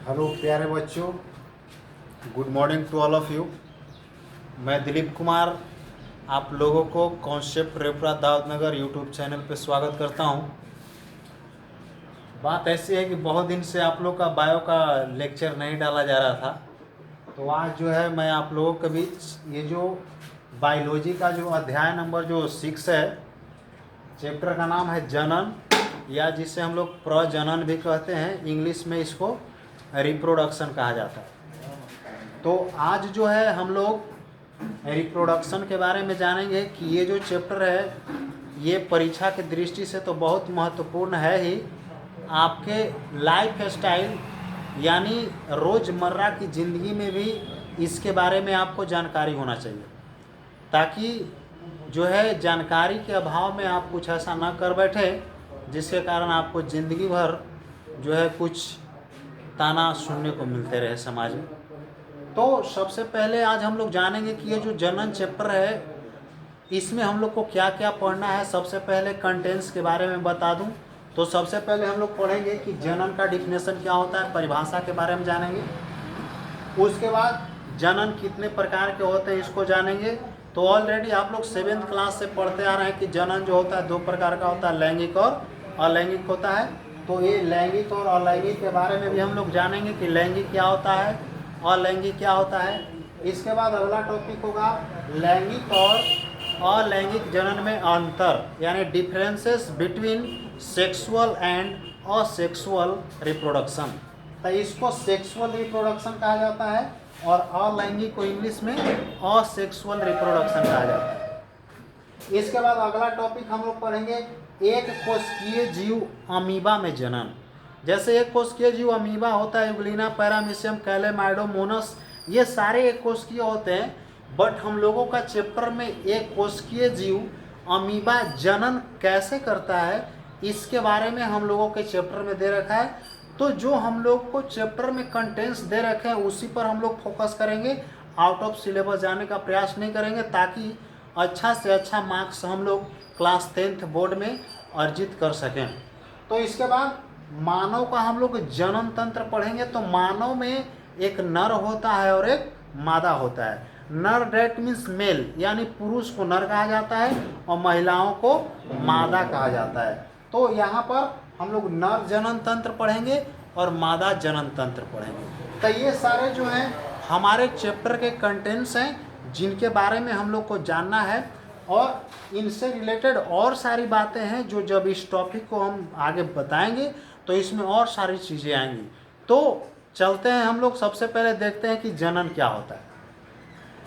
Hello प्यारे बच्चों, good morning to all of you. मैं दिलीप कुमार आप लोगों को कॉन्सेप्ट रेपरा दाऊदनगर यूट्यूब चैनल पे स्वागत करता हूं। बात ऐसी है कि बहुत दिन से आप लोग का बायो का लेक्चर नहीं डाला जा रहा था, तो आज जो है मैं आप लोगों के बीच ये जो बायोलॉजी का जो अध्याय नंबर जो 6 है, चैप्टर का नाम है जनन, या जिसे हम लोग प्रजनन भी कहते हैं, इंग्लिश में इसको रिप्रोडक्शन कहा जाता है। तो आज जो है हम लोग रिप्रोडक्शन के बारे में जानेंगे कि ये जो चैप्टर है ये परीक्षा की दृष्टि से तो बहुत महत्वपूर्ण है ही, आपके लाइफ स्टाइल यानी रोज़मर्रा की ज़िंदगी में भी इसके बारे में आपको जानकारी होना चाहिए, ताकि जो है जानकारी के अभाव में आप कुछ ऐसा ना कर बैठे जिसके कारण आपको ज़िंदगी भर जो है कुछ ताना सुनने को मिलते रहे समाज में। तो सबसे पहले आज हम लोग जानेंगे कि ये जो जनन चैप्टर है इसमें हम लोग को क्या क्या पढ़ना है। सबसे पहले कंटेंट्स के बारे में बता दूं तो सबसे पहले हम लोग पढ़ेंगे कि जनन का डिफिनेशन क्या होता है, परिभाषा के बारे में जानेंगे। उसके बाद जनन कितने प्रकार के होते हैं इसको जानेंगे। तो ऑलरेडी आप लोग 7th क्लास से पढ़ते आ रहे हैं कि जनन जो होता है 2 प्रकार का होता है, लैंगिक और अलैंगिक होता है। तो ये लैंगिक और अलैंगिक के बारे में भी हम लोग जानेंगे कि लैंगिक क्या होता है, अलैंगिक क्या होता है। इसके बाद अगला टॉपिक होगा लैंगिक और अलैंगिक जनन में अंतर, यानी differences between sexual and asexual reproduction. तो इसको सेक्सुअल रिप्रोडक्शन कहा जाता है और अलैंगिक को इंग्लिश में असेक्सुअल रिप्रोडक्शन कहा जाता है। इसके बाद अगला टॉपिक हम लोग पढ़ेंगे एक कोशिकीय जीव अमीबा में जनन। जैसे एक कोशिकीय जीव अमीबा होता है, यूग्लिना, पैरामीशियम, कैलेमाइडोमोनस, ये सारे एक कोशिकीय होते हैं। बट हम लोगों का चैप्टर में एक कोशिकीय जीव अमीबा जनन कैसे करता है इसके बारे में हम लोगों के चैप्टर में दे रखा है। तो जो हम लोग को चैप्टर में कंटेंट्स दे रखे हैं उसी पर हम लोग फोकस करेंगे, आउट ऑफ सिलेबस जाने का प्रयास नहीं करेंगे, ताकि अच्छा से अच्छा मार्क्स हम लोग क्लास 10th बोर्ड में अर्जित कर सकें। तो इसके बाद मानव का हम लोग जनन तंत्र पढ़ेंगे। तो मानव में एक नर होता है और एक मादा होता है। नर डेट मीन्स मेल, यानी पुरुष को नर कहा जाता है और महिलाओं को मादा कहा जाता है। तो यहाँ पर हम लोग नर जनन तंत्र पढ़ेंगे और मादा जनन तंत्र पढ़ेंगे। तो ये सारे जो हैं हमारे चैप्टर के कंटेंट्स हैं जिनके बारे में हम लोग को जानना है, और इनसे रिलेटेड और सारी बातें हैं जो जब इस टॉपिक को हम आगे बताएंगे तो इसमें और सारी चीज़ें आएंगी। तो चलते हैं हम लोग, सबसे पहले देखते हैं कि जनन क्या होता है।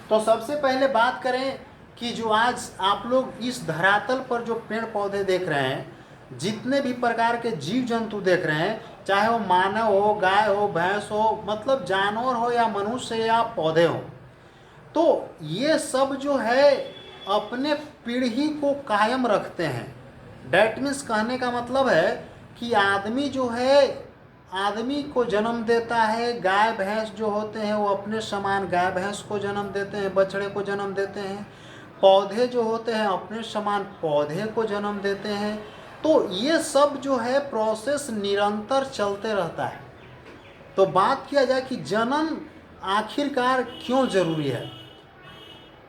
तो सबसे पहले बात करें कि जो आज आप लोग इस धरातल पर जो पेड़ पौधे देख रहे हैं, जितने भी प्रकार के जीव जंतु देख रहे हैं, चाहे वो मानव हो, गाय हो, भैंस हो, मतलब जानवर हो या मनुष्य या पौधे हो, तो ये सब जो है अपने पीढ़ी को कायम रखते हैं। डैट मीन्स कहने का मतलब है कि आदमी जो है आदमी को जन्म देता है, गाय भैंस जो होते हैं वो अपने समान गाय भैंस को जन्म देते हैं, बछड़े को जन्म देते हैं। पौधे जो होते हैं अपने समान पौधे को जन्म देते हैं। तो ये सब जो है प्रोसेस निरंतर चलते रहता है। तो बात किया जाए कि जनन आखिरकार क्यों जरूरी है,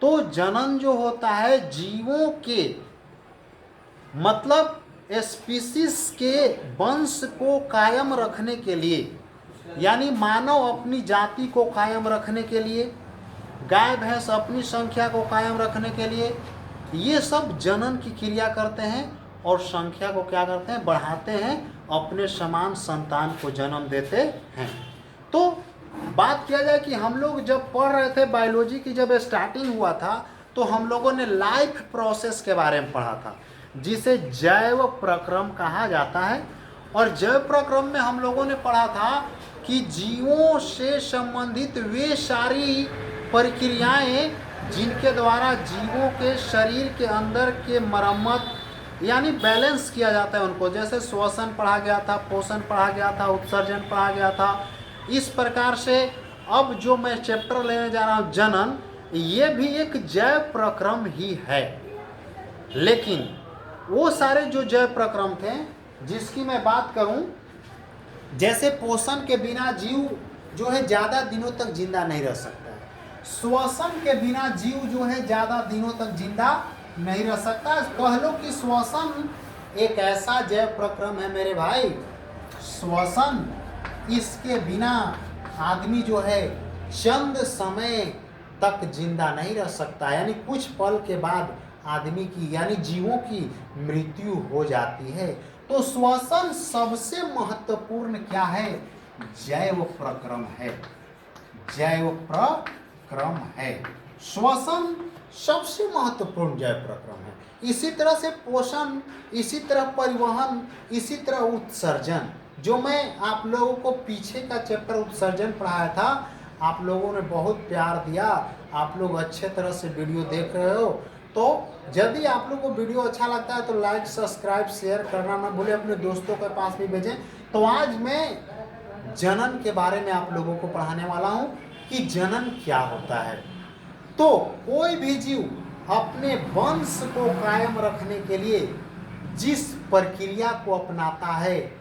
तो जनन जो होता है जीवों के मतलब स्पीसीज के वंश को कायम रखने के लिए, यानी मानव अपनी जाति को कायम रखने के लिए, गाय भैंस अपनी संख्या को कायम रखने के लिए, ये सब जनन की क्रिया करते हैं और संख्या को क्या करते हैं, बढ़ाते हैं, अपने समान संतान को जन्म देते हैं। तो बात किया जाए कि हम लोग जब पढ़ रहे थे बायोलॉजी की, जब स्टार्टिंग हुआ था तो हम लोगों ने लाइफ प्रोसेस के बारे में पढ़ा था, जिसे जैव प्रक्रम कहा जाता है। और जैव प्रक्रम में हम लोगों ने पढ़ा था कि जीवों से संबंधित वे सारी प्रक्रियाएं जिनके द्वारा जीवों के शरीर के अंदर के मरम्मत यानी बैलेंस किया जाता है उनको, जैसे श्वसन पढ़ा गया था, पोषण पढ़ा गया था, उत्सर्जन पढ़ा गया था। इस प्रकार से अब जो मैं चैप्टर लेने जा रहा हूँ जनन, ये भी एक जैव प्रक्रम ही है। लेकिन वो सारे जो जैव प्रक्रम थे जिसकी मैं बात करूं जैसे पोषण के बिना जीव जो है ज़्यादा दिनों तक जिंदा नहीं रह सकता है, श्वसन के बिना जीव जो है ज़्यादा दिनों तक जिंदा नहीं रह सकता। कह लो कि श्वसन एक ऐसा जैव प्रक्रम है मेरे भाई, श्वसन इसके बिना आदमी जो है चंद समय तक जिंदा नहीं रह सकता, यानी कुछ पल के बाद आदमी की यानी जीवों की मृत्यु हो जाती है। तो श्वसन सबसे महत्वपूर्ण क्या है? जैव प्रक्रम है, जैव प्रक्रम है। श्वसन सबसे महत्वपूर्ण जैव प्रक्रम है। इसी तरह से पोषण, इसी तरह परिवहन, इसी तरह उत्सर्जन। जो मैं आप लोगों को पीछे का चैप्टर उत्सर्जन पढ़ाया था, आप लोगों ने बहुत प्यार दिया, आप लोग अच्छे तरह से वीडियो देख रहे हो। तो यदि आप लोग को वीडियो अच्छा लगता है तो लाइक, सब्सक्राइब, शेयर करना ना भूलें, अपने दोस्तों के पास भी भेजें। तो आज मैं जनन के बारे में आप लोगों को पढ़ाने वाला हूं कि जनन क्या होता है। तो कोई भी जीव अपने वंश को कायम रखने के लिए जिस प्रक्रिया को अपनाता है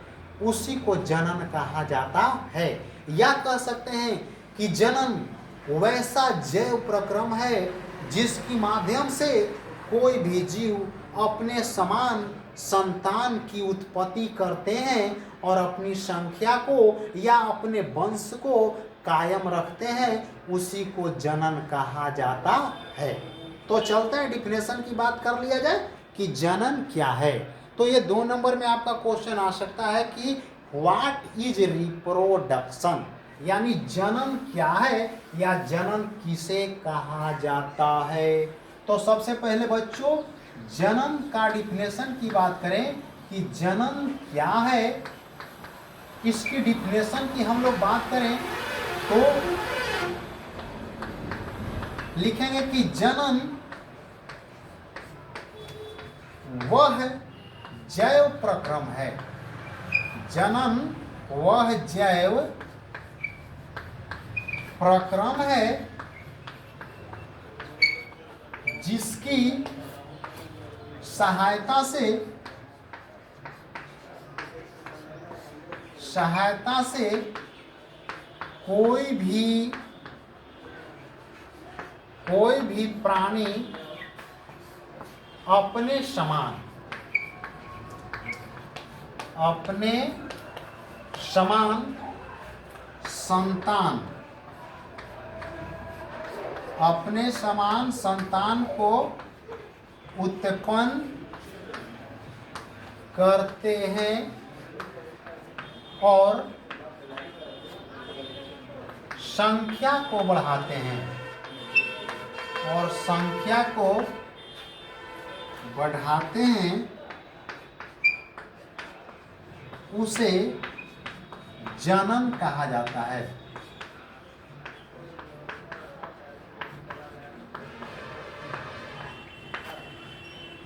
उसी को जनन कहा जाता है। या कह सकते हैं कि जनन वैसा जैव प्रक्रम है जिसके माध्यम से कोई भी जीव अपने समान संतान की उत्पत्ति करते हैं और अपनी संख्या को या अपने वंश को कायम रखते हैं, उसी को जनन कहा जाता है। तो चलते हैं डिफिनेशन की बात कर लिया जाए कि जनन क्या है। तो ये 2 नंबर में आपका क्वेश्चन आ सकता है कि व्हाट इज रिप्रोडक्शन, यानी जनन क्या है या जनन किसे कहा जाता है। तो सबसे पहले बच्चों जनन का डिफिनेशन की बात करें कि जनन क्या है, इसकी डिफिनेशन की हम लोग बात करें तो लिखेंगे कि जनन वह जैव प्रक्रम है, जनन वह जैव प्रक्रम है जिसकी सहायता से कोई भी प्राणी अपने समान संतान को उत्पन्न करते हैं और संख्या को बढ़ाते हैं, उसे जनन कहा जाता है।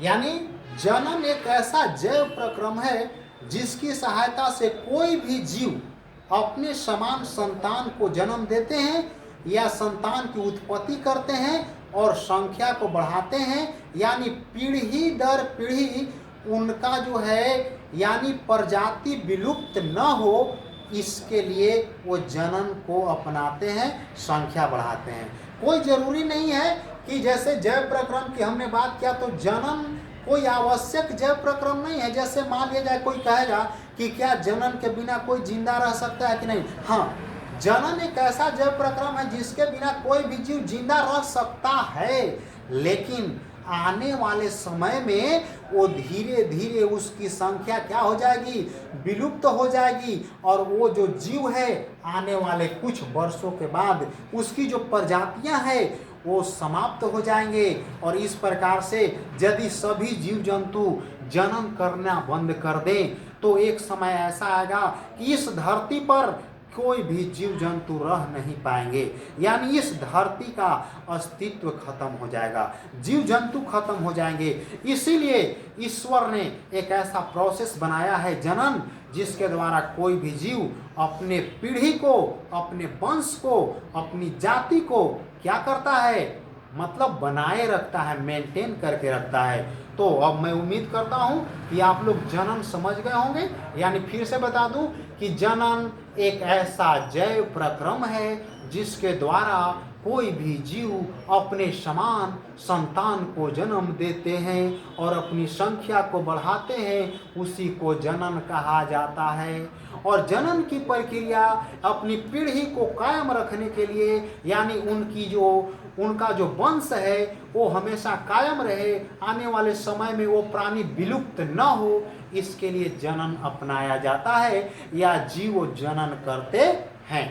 यानी जनन एक ऐसा जैव प्रक्रम है जिसकी सहायता से कोई भी जीव अपने समान संतान को जन्म देते हैं या संतान की उत्पत्ति करते हैं और संख्या को बढ़ाते हैं, यानी पीढ़ी दर पीढ़ी उनका जो है यानी प्रजाति विलुप्त न हो, इसके लिए वो जनन को अपनाते हैं, संख्या बढ़ाते हैं। कोई जरूरी नहीं है कि जैसे जैव प्रक्रम की हमने बात किया तो जनन कोई आवश्यक जैव प्रक्रम नहीं है। जैसे मान लिया जाए कोई कहेगा कि क्या जनन के बिना कोई जिंदा रह सकता है कि नहीं। हाँ, जनन एक ऐसा जैव प्रक्रम है जिसके बिना कोई भी जीव जिंदा रह सकता है, लेकिन आने वाले समय में वो धीरे धीरे उसकी संख्या क्या हो जाएगी, विलुप्त हो जाएगी और वो जो जीव है आने वाले कुछ वर्षों के बाद उसकी जो प्रजातियां हैं वो समाप्त हो जाएंगे। और इस प्रकार से यदि सभी जीव जंतु जनन करना बंद कर दें तो एक समय ऐसा आएगा कि इस धरती पर कोई भी जीव जंतु रह नहीं पाएंगे, यानी इस धरती का अस्तित्व खत्म हो जाएगा, जीव जंतु खत्म हो जाएंगे। इसीलिए ईश्वर ने एक ऐसा प्रोसेस बनाया है जनन, जिसके द्वारा कोई भी जीव अपने पीढ़ी को, अपने वंश को, अपनी जाति को क्या करता है, मतलब बनाए रखता है, मेंटेन करके रखता है। तो अब मैं उम्मीद करता हूं कि आप लोग जनन समझ गए होंगे। यानी फिर से बता दूं कि जनन एक ऐसा जैव प्रक्रम है जिसके द्वारा कोई भी जीव अपने समान संतान को जन्म देते हैं और अपनी संख्या को बढ़ाते हैं, उसी को जनन कहा जाता है। और जनन की प्रक्रिया अपनी पीढ़ी को कायम रखने के लिए, यानी उनका जो वंश है वो हमेशा कायम रहे, आने वाले समय में वो प्राणी विलुप्त न हो, इसके लिए जनन अपनाया जाता है या जीव जनन करते हैं।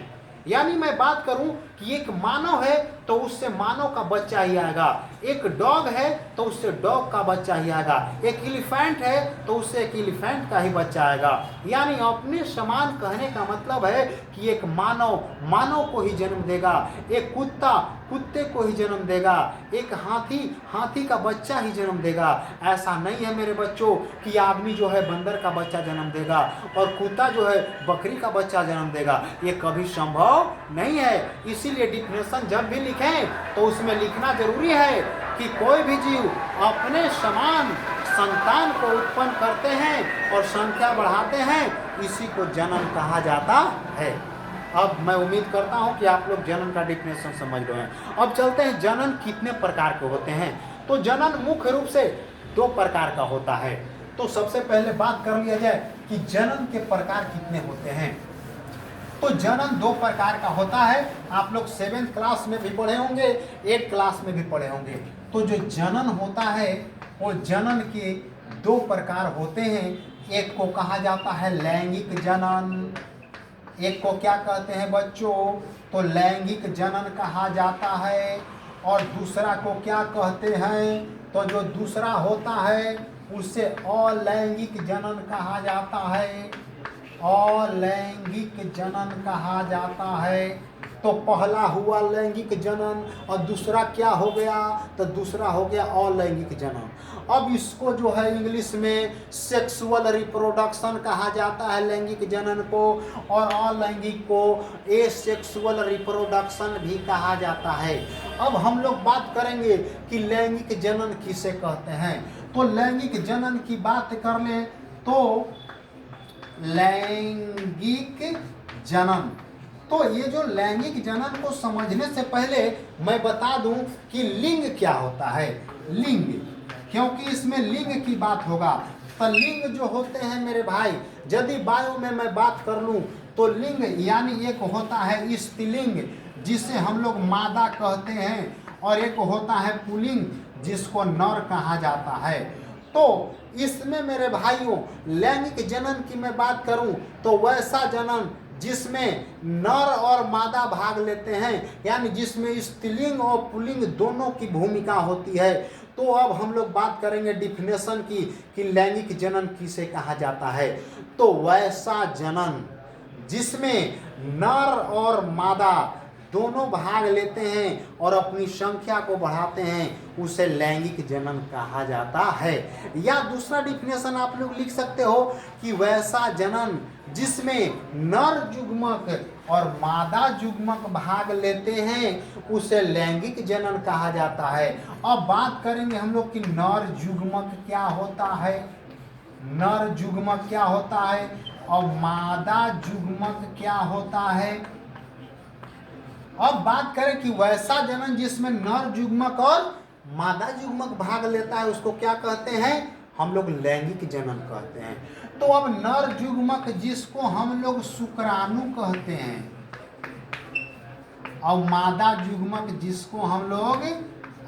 यानी मैं बात करूं कि एक मानव है तो उससे मानव का बच्चा ही आएगा, एक डॉग है तो उससे डॉग का बच्चा ही आएगा, एक एलिफेंट है तो उससे एक एलिफेंट का ही बच्चा आएगा। यानी अपने समान कहने का मतलब है कि एक मानव को ही जन्म देगा, एक कुत्ता कुत्ते को ही जन्म देगा, एक हाथी का बच्चा ही जन्म देगा। ऐसा नहीं है मेरे बच्चों कि आदमी जो है बंदर का बच्चा जन्म देगा और कुत्ता जो है बकरी का बच्चा जन्म देगा, ये कभी संभव नहीं है। इसीलिए डिफिनेशन जब भी लिखें तो उसमें लिखना जरूरी है कि कोई भी जीव अपने समान संतान को उत्पन्न करते हैं और संख्या बढ़ाते हैं, इसी को जनन कहा जाता है। अब मैं उम्मीद करता हूं कि आप लोग जनन का डिफिनेशन समझ गए हैं। अब चलते हैं जनन कितने प्रकार के होते हैं। तो जनन मुख्य रूप से 2 प्रकार का होता है। तो सबसे पहले बात कर लिया जाए कि जनन के प्रकार कितने होते हैं। तो जनन 2 प्रकार का होता है। आप लोग 7th क्लास में भी पढ़े होंगे, 8th क्लास में भी पढ़े होंगे। तो जो जनन होता है वो जनन के 2 प्रकार होते हैं। एक को कहा जाता है लैंगिक जनन, एक को क्या कहते हैं बच्चों, तो लैंगिक जनन कहा जाता है। और दूसरा को क्या कहते हैं, तो जो दूसरा होता है उसे अलैंगिक जनन कहा जाता है, अलैंगिक जनन कहा जाता है। तो पहला हुआ लैंगिक जनन और दूसरा क्या हो गया, तो दूसरा हो गया अलैंगिक जनन। अब इसको जो है इंग्लिश में सेक्सुअल रिप्रोडक्शन कहा जाता है लैंगिक जनन को, और अलैंगिक को एसेक्सुअल रिप्रोडक्शन भी कहा जाता है। अब हम लोग बात करेंगे कि लैंगिक जनन किसे कहते हैं। तो लैंगिक जनन की बात कर ले तो लैंगिक जनन, तो ये जो लैंगिक जनन को समझने से पहले मैं बता दूं कि लिंग क्या होता है। लिंग, क्योंकि इसमें लिंग की बात होगा। तो लिंग जो होते हैं मेरे भाई, यदि बायो में मैं बात कर लूं तो लिंग यानी एक होता है स्त्रीलिंग जिसे हम लोग मादा कहते हैं, और एक होता है पुल्लिंग जिसको नर कहा जाता है। तो इसमें मेरे भाइयों लैंगिक जनन की मैं बात करूं तो वैसा जनन जिसमें नर और मादा भाग लेते हैं, यानी जिसमें स्त्रीलिंग और पुल्लिंग दोनों की भूमिका होती है। तो अब हम लोग बात करेंगे डिफिनेशन की कि लैंगिक जनन किसे कहा जाता है। तो वैसा जनन जिसमें नर और मादा दोनों भाग लेते हैं और अपनी संख्या को बढ़ाते हैं, उसे लैंगिक जनन कहा जाता है। या दूसरा डिफिनेशन आप लोग लिख सकते हो कि वैसा जनन जिसमें नर युग्मक और मादा युग्मक भाग लेते हैं, उसे लैंगिक जनन कहा जाता है। अब बात करेंगे हम लोग कि नर युग्मक क्या होता है, नर युग्मक क्या होता है और मादा युग्मक क्या होता है। अब बात करें कि वैसा जनन जिसमें नर युग्मक और मादा युग्मक भाग लेता है, उसको क्या कहते हैं, हम लोग लैंगिक जनन कहते हैं। तो अब नर युग्मक जिसको हम लोग शुक्राणु कहते हैं और मादा युग्मक जिसको हम लोग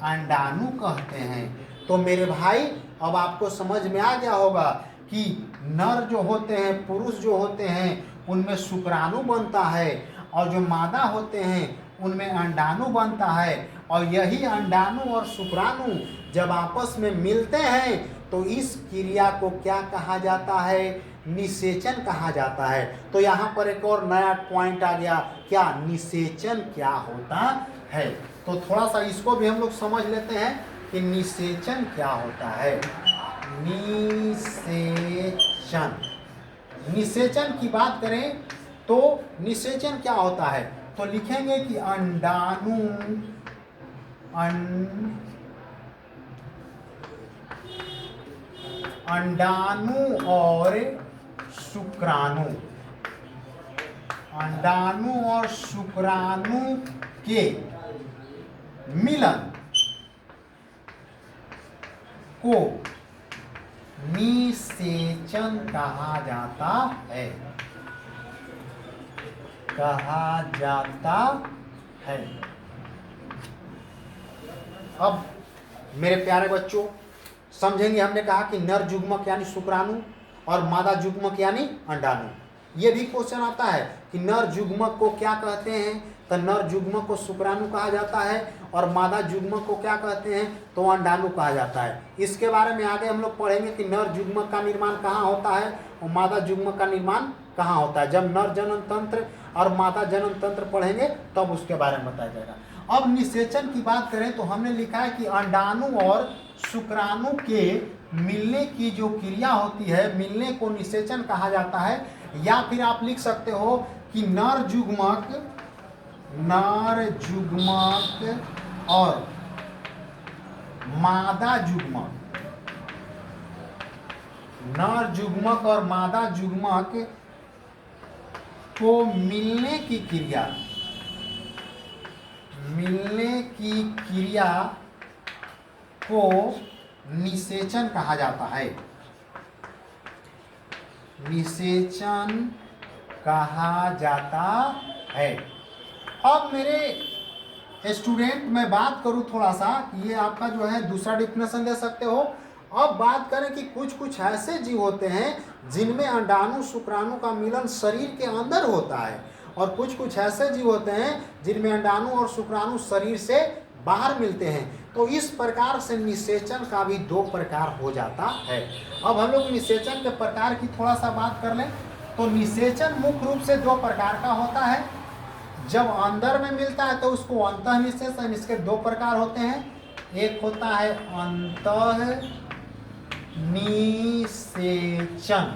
अंडाणु कहते हैं। तो मेरे भाई अब आपको समझ में आ गया होगा कि नर जो होते हैं, पुरुष जो होते हैं, उनमें शुक्राणु बनता है और जो मादा होते हैं उनमें अंडाणु बनता है, और यही अंडाणु और शुक्राणु जब आपस में मिलते हैं तो इस क्रिया को क्या कहा जाता है, निषेचन कहा जाता है। तो यहाँ पर एक और नया पॉइंट आ गया, क्या निषेचन क्या होता है। तो थोड़ा सा इसको भी हम लोग समझ लेते हैं कि निषेचन क्या होता है। निषेचन, निषेचन की बात करें तो निषेचन क्या होता है, तो लिखेंगे कि अंडाणु और शुक्राणु, अंडाणु और शुक्राणु के मिलन को निषेचन कहा जाता है, कहा जाता है। अब मेरे प्यारे बच्चों समझेंगे, हमने कहा कि नर युग्मक यानी शुक्राणु और मादा युग्मक यानी अंडाणु। ये भी क्वेश्चन आता है कि नर युग्मक को क्या कहते हैं, तो नर युग्मक को शुक्राणु कहा जाता है और मादा युग्मक को क्या कहते हैं, तो अंडाणु कहा जाता है। इसके बारे में आगे हम लोग पढ़ेंगे कि नर युग्मक का निर्माण कहाँ होता है और मादा युग्मक का निर्माण कहाँ होता है। जब नर जनन तंत्र और मादा जनन तंत्र पढ़ेंगे तब उसके बारे में बताया जाएगा। अब निषेचन की बात करें तो हमने लिखा है कि अंडाणु और शुक्राणु के मिलने की जो क्रिया होती है, मिलने को निषेचन कहा जाता है। या फिर आप लिख सकते हो कि नर युग्मक और मादा युग्मक, नर युग्मक और मादा युग्मक को मिलने की क्रिया को निषेचन कहा जाता है, निषेचन कहा जाता है। अब मेरे स्टूडेंट मैं बात करूं थोड़ा सा, ये आपका जो है दूसरा डिफिनेशन दे सकते हो। अब बात करें कि कुछ ऐसे जीव होते हैं जिनमें अंडाणु शुक्राणु का मिलन शरीर के अंदर होता है और कुछ ऐसे जीव होते हैं जिनमें अंडाणु और शुक्राणु शरीर से बाहर मिलते हैं। तो इस प्रकार से निषेचन का भी दो प्रकार हो जाता है। अब हम लोग निषेचन के प्रकार की थोड़ा सा बात कर लें तो निषेचन मुख्य रूप से दो प्रकार का होता है। जब अंदर में मिलता है तो उसको अंतः निषेचन, इसके दो प्रकार होते हैं। एक होता है अंतः निषेचन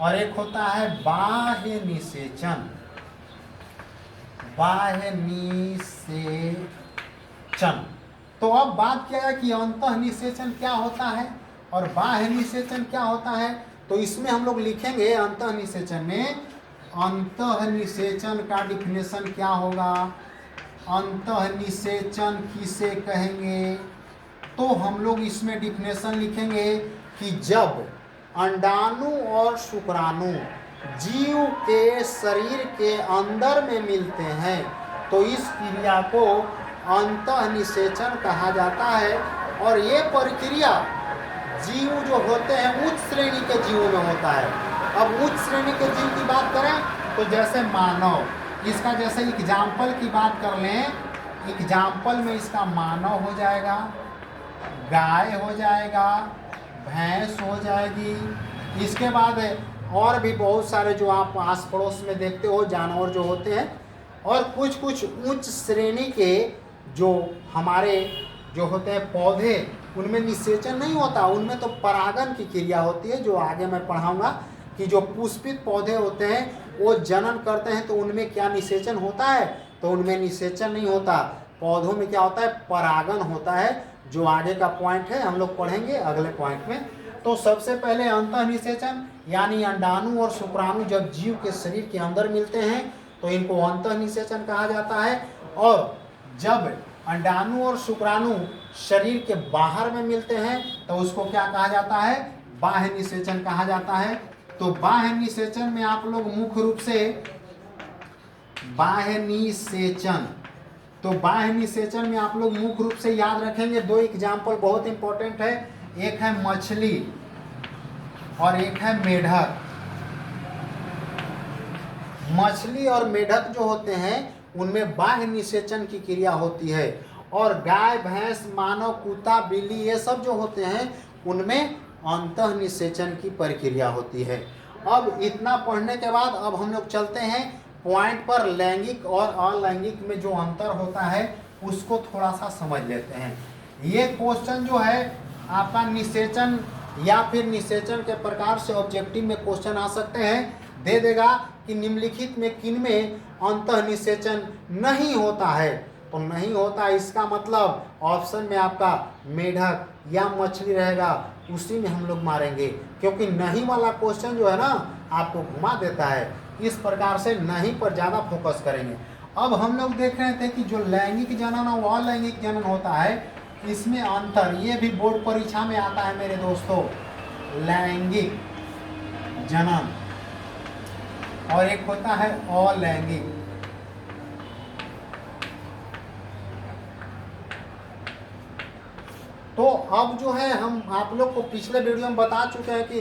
और एक होता है बाह्य निषेचन, बाह्य निषेचन। तो अब बात क्या है कि अंतः निषेचन क्या होता है और बाह्य निषेचन क्या होता है। तो इसमें हम लोग लिखेंगे अंतः निषेचन में, अंतः निषेचन का डिफिनेशन क्या होगा, अंतः निषेचन किसे कहेंगे। तो हम लोग इसमें डिफिनेशन लिखेंगे कि जब अंडाणु और शुक्राणु जीव के शरीर के अंदर में मिलते हैं तो इस क्रिया को अंतः निषेचन कहा जाता है। और ये प्रक्रिया जीव जो होते हैं उच्च श्रेणी के जीवों में होता है। अब उच्च श्रेणी के जीव की बात करें तो जैसे मानव, इसका जैसे एग्जाम्पल की बात कर लें, एग्जाम्पल में इसका मानव हो जाएगा, गाय हो जाएगा, भैंस हो जाएगी। इसके बाद और भी बहुत सारे जो आप आस पड़ोस में देखते हो जानवर जो होते हैं। और कुछ उच्च श्रेणी के जो हमारे जो होते हैं पौधे, उनमें निषेचन नहीं होता, उनमें तो परागण की क्रिया होती है, जो आगे मैं पढ़ाऊंगा कि जो पुष्पित पौधे होते हैं वो जनन करते हैं तो उनमें क्या निषेचन होता है, तो उनमें निषेचन नहीं होता। पौधों में क्या होता है, परागण होता है, जो आगे का पॉइंट है हम लोग पढ़ेंगे अगले पॉइंट में। तो सबसे पहले अंतः निषेचन यानी अंडाणु और शुक्राणु जब जीव के शरीर के अंदर मिलते हैं तो इनको अंतः निषेचन कहा जाता है। और जब अंडाणु और शुक्राणु शरीर के बाहर में मिलते हैं तो उसको क्या कहा जाता है, बाह्य निषेचन कहा जाता है। तो बाह्य निषेचन में आप लोग मुख्य रूप से बाह्य निषेचन, तो बाह्य निषेचन में आप लोग मुख्य रूप से याद रखेंगे दो एग्जाम्पल बहुत इंपॉर्टेंट है, एक है मछली और एक है मेढक। मछली और मेढक जो होते हैं उनमें बाह्य निषेचन की क्रिया होती है और गाय भैंस मानव कुत्ता बिल्ली ये सब जो होते हैं उनमें अंतः निषेचन की प्रक्रिया होती है। अब इतना पढ़ने के बाद अब हम लोग चलते हैं पॉइंट पर, लैंगिक और अलैंगिक में जो अंतर होता है उसको थोड़ा सा समझ लेते हैं। ये क्वेश्चन जो है आपका निषेचन या फिर निषेचन के प्रकार से ऑब्जेक्टिव में क्वेश्चन आ सकते हैं, दे देगा कि निम्नलिखित में किन में अंतः निषेचन नहीं होता है। तो नहीं होता इसका मतलब ऑप्शन में आपका मेढक या मछली रहेगा, उसी में हम लोग मारेंगे, क्योंकि नहीं वाला क्वेश्चन जो है ना आपको घुमा देता है। इस प्रकार से नहीं पर ज़्यादा फोकस करेंगे। अब हम लोग देख रहे थे कि जो लैंगिक जनन और अलैंगिक जनन होता है, इसमें अंतर, ये भी बोर्ड परीक्षा में आता है मेरे दोस्तों। लैंगिक जनन और एक होता है अलैंगिक। तो अब जो है हम आप लोग को पिछले वीडियो में बता चुके हैं कि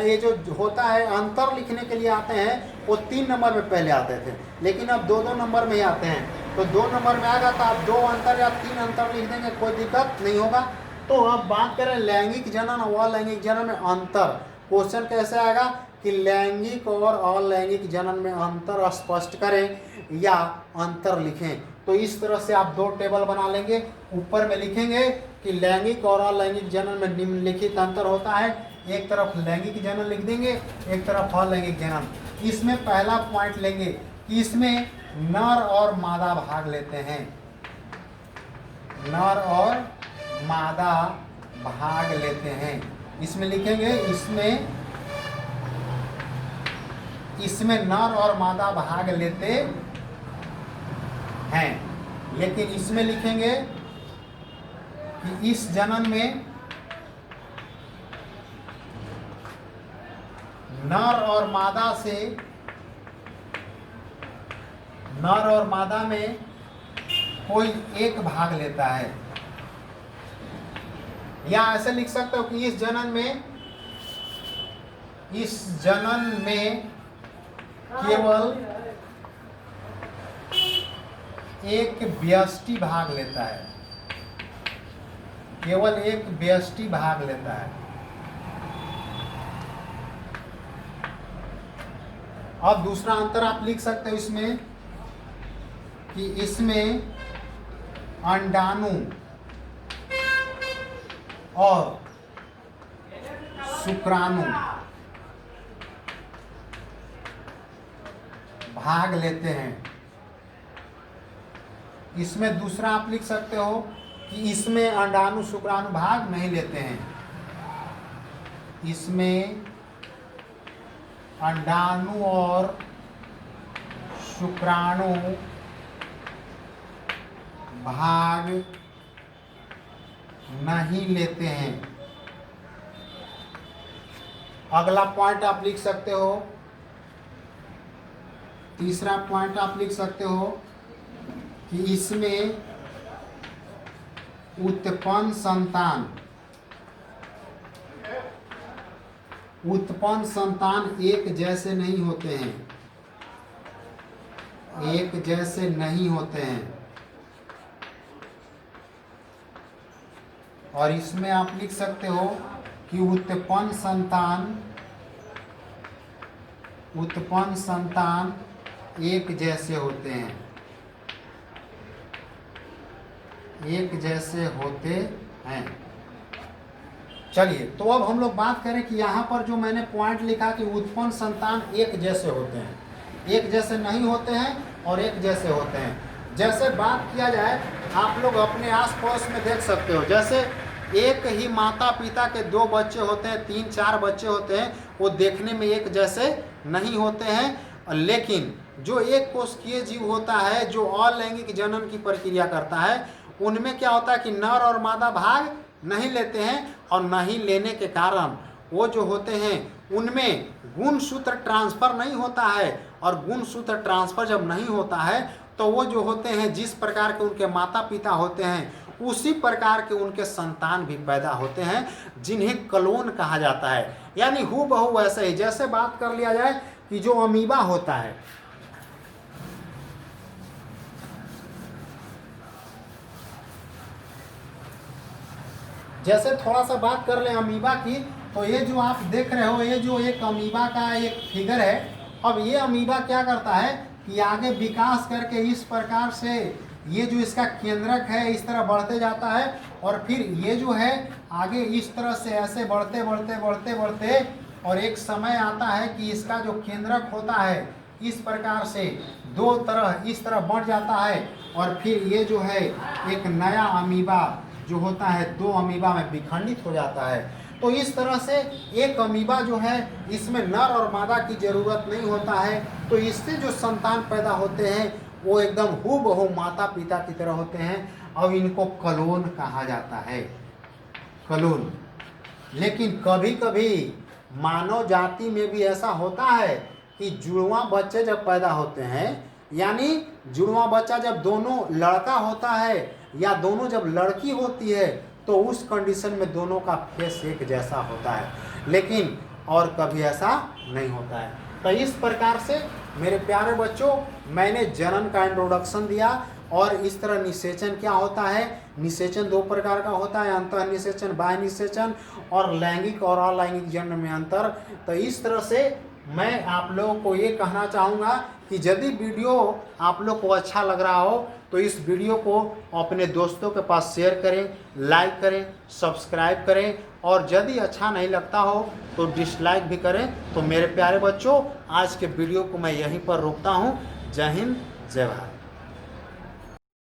ये जो होता है अंतर लिखने के लिए आते हैं, वो 3 नंबर में पहले आते थे, लेकिन अब 2-2 नंबर में ही आते हैं। तो 2 नंबर में आएगा तो आप 2 अंतर या 3 अंतर लिख देंगे, कोई दिक्कत नहीं होगा। तो अब बात करें लैंगिक जनन और अलैंगिक जनन में अंतर। क्वेश्चन कैसे आएगा कि लैंगिक और अलैंगिक जनन में अंतर स्पष्ट करें या अंतर लिखें। तो इस तरह से आप 2 टेबल बना लेंगे। ऊपर में लिखेंगे कि लैंगिक और अलैंगिक जनन में निम्नलिखित अंतर होता है। एक तरफ लैंगिक जनन लिख देंगे, एक तरफ अलैंगिक जनन। इसमें पहला पॉइंट लेंगे कि इसमें नर और मादा भाग लेते हैं। नर और मादा भाग लेते हैं, इसमें लिखेंगे इसमें नर और मादा भाग लेते हैं। लेकिन इसमें लिखेंगे कि इस जनन में नर और मादा में कोई एक भाग लेता है। या ऐसे लिख सकते हो कि इस जनन में केवल एक व्यष्टि भाग लेता है, केवल एक व्यष्टि भाग लेता है। अब दूसरा अंतर आप लिख सकते हो इसमें कि इसमें अंडाणु और शुक्राणु भाग लेते हैं। इसमें दूसरा आप लिख सकते हो कि इसमें अंडाणु शुक्राणु भाग नहीं लेते हैं। इसमें अंडाणु और शुक्राणु भाग नहीं लेते हैं। अगला पॉइंट आप लिख सकते हो, तीसरा पॉइंट आप लिख सकते हो कि इसमें उत्पन्न संतान एक जैसे नहीं होते हैं, एक जैसे नहीं होते हैं। और इसमें आप लिख सकते हो कि उत्पन्न संतान एक जैसे होते हैं, एक जैसे होते हैं। चलिए, तो अब हम लोग बात करें कि यहाँ पर जो मैंने पॉइंट लिखा कि उत्पन्न संतान एक जैसे होते हैं, एक जैसे नहीं होते हैं और एक जैसे होते हैं। जैसे बात किया जाए, आप लोग अपने आस-पास में देख सकते हो, जैसे एक ही माता पिता के 2 बच्चे होते हैं, 3-4 बच्चे होते हैं, वो देखने में एक जैसे नहीं होते हैं। लेकिन जो एक कोशिकीय जीव होता है, जो अलैंगिक जनन की प्रक्रिया करता है, उनमें क्या होता है कि नर और मादा भाग नहीं लेते हैं। और नहीं लेने के कारण वो जो होते हैं उनमें गुणसूत्र ट्रांसफर नहीं होता है। और गुणसूत्र ट्रांसफर जब नहीं होता है तो वो जो होते हैं, जिस प्रकार के उनके माता पिता होते हैं, उसी प्रकार के उनके संतान भी पैदा होते हैं, जिन्हें क्लोन कहा जाता है। यानी हूबहू वैसे ही। जैसे बात कर लिया जाए कि जो अमीबा होता है, जैसे थोड़ा सा बात कर लें अमीबा की, तो ये जो आप देख रहे हो, ये जो एक अमीबा का एक फिगर है। अब ये अमीबा क्या करता है कि आगे विकास करके इस प्रकार से ये जो इसका केंद्रक है इस तरह बढ़ते जाता है, और फिर ये जो है आगे इस तरह से ऐसे बढ़ते बढ़ते बढ़ते बढ़ते, और एक समय आता है कि इसका जो केंद्रक होता है इस प्रकार से 2 तरह इस तरह बढ़ जाता है, और फिर ये जो है एक नया अमीबा जो होता है 2 अमीबा में विखंडित हो जाता है। तो इस तरह से एक अमीबा जो है इसमें नर और मादा की ज़रूरत नहीं होता है, तो इससे जो संतान पैदा होते हैं वो एकदम हूबहू माता पिता की तरह होते हैं। अब इनको क्लोन कहा जाता है, क्लोन। लेकिन कभी कभी मानव जाति में भी ऐसा होता है कि जुड़वा बच्चे जब पैदा होते हैं, यानी जुड़वा बच्चा जब दोनों लड़का होता है या दोनों जब लड़की होती है, तो उस कंडीशन में दोनों का फेस एक जैसा होता है, लेकिन और कभी ऐसा नहीं होता है। तो इस प्रकार से मेरे प्यारे बच्चों, मैंने जनन का इंट्रोडक्शन दिया। और इस तरह निषेचन क्या होता है, निषेचन दो प्रकार का होता है, अंतः निषेचन, बाह्य निषेचन, और लैंगिक और अलैंगिक जन्म में अंतर। तो इस तरह से मैं आप लोगों को ये कहना चाहूँगा कि यदि वीडियो आप लोग को अच्छा लग रहा हो तो इस वीडियो को अपने दोस्तों के पास शेयर करें, लाइक करें, सब्सक्राइब करें, और यदि अच्छा नहीं लगता हो तो डिसलाइक भी करें। तो मेरे प्यारे बच्चों, आज के वीडियो को मैं यहीं पर रोकता हूँ। जय हिंद, जय भारत।